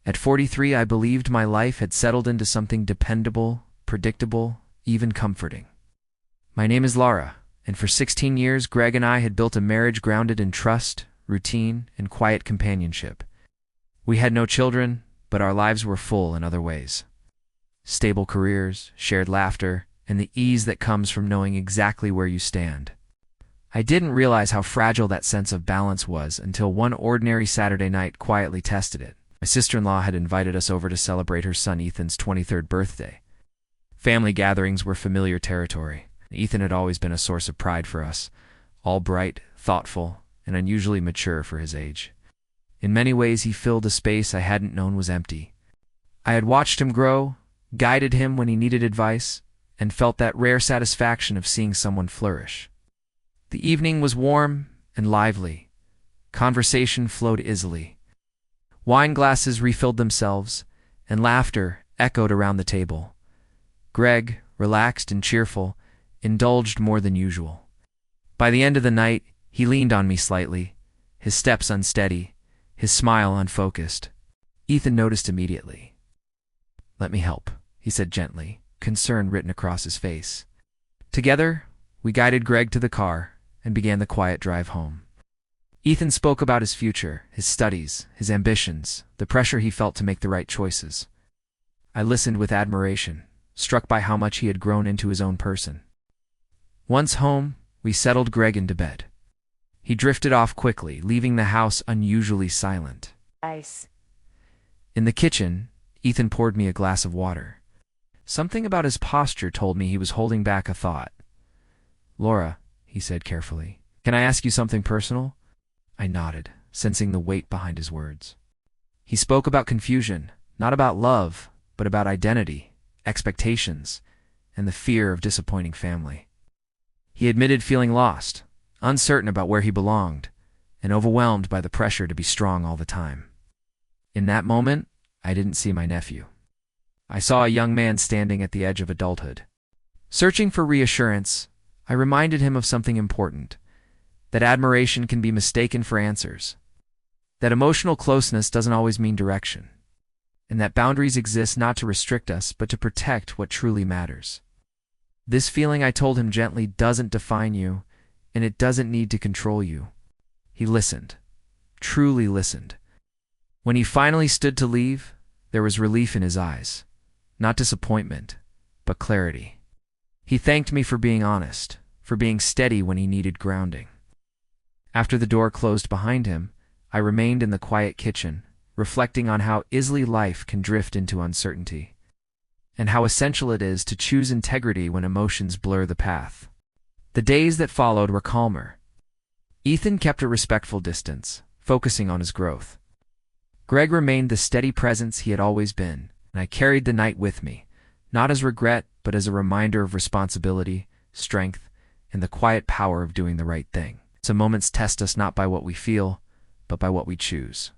At 43, I believed my life had settled into something dependable, predictable, even comforting. My name is Laura, and for 16 years, Greg and I had built a marriage grounded in trust, routine, and quiet companionship. We had no children, but our lives were full in other ways. Stable careers, shared laughter, and the ease that comes from knowing exactly where you stand. I didn't realize how fragile that sense of balance was until one ordinary Saturday night quietly tested it. My sister-in-law had invited us over to celebrate her son Ethan's 23rd birthday. Family gatherings were familiar territory. Ethan had always been a source of pride for us, all bright, thoughtful, and unusually mature for his age. In many ways, he filled a space I hadn't known was empty. I had watched him grow, guided him when he needed advice, and felt that rare satisfaction of seeing someone flourish. The evening was warm and lively. Conversation flowed easily. Wine glasses refilled themselves, and laughter echoed around the table. Greg, relaxed and cheerful, indulged more than usual. By the end of the night, he leaned on me slightly, his steps unsteady, his smile unfocused. Ethan noticed immediately. "Let me help," he said gently, concern written across his face. Together, we guided Greg to the car and began the quiet drive home. Ethan spoke about his future, his studies, his ambitions, the pressure he felt to make the right choices. I listened with admiration, struck by how much he had grown into his own person. Once home, we settled Greg into bed. He drifted off quickly, leaving the house unusually silent. Ice. In the kitchen, Ethan poured me a glass of water. Something about his posture told me he was holding back a thought. "Laura," he said carefully, "can I ask you something personal?" I nodded, sensing the weight behind his words. He spoke about confusion, not about love, but about identity, expectations, and the fear of disappointing family. He admitted feeling lost, uncertain about where he belonged, and overwhelmed by the pressure to be strong all the time. In that moment, I didn't see my nephew. I saw a young man standing at the edge of adulthood. Searching for reassurance, I reminded him of something important, that admiration can be mistaken for answers, that emotional closeness doesn't always mean direction, and that boundaries exist not to restrict us but to protect what truly matters. This feeling, I told him gently, doesn't define you, and it doesn't need to control you. He listened, truly listened. When he finally stood to leave, there was relief in his eyes, not disappointment, but clarity. He thanked me for being honest, for being steady when he needed grounding. After the door closed behind him, I remained in the quiet kitchen, reflecting on how easily life can drift into uncertainty, and how essential it is to choose integrity when emotions blur the path. The days that followed were calmer. Ethan kept a respectful distance, focusing on his growth. Greg remained the steady presence he had always been, and I carried the night with me, not as regret, but as a reminder of responsibility, strength, and the quiet power of doing the right thing. Some moments test us not by what we feel, but by what we choose.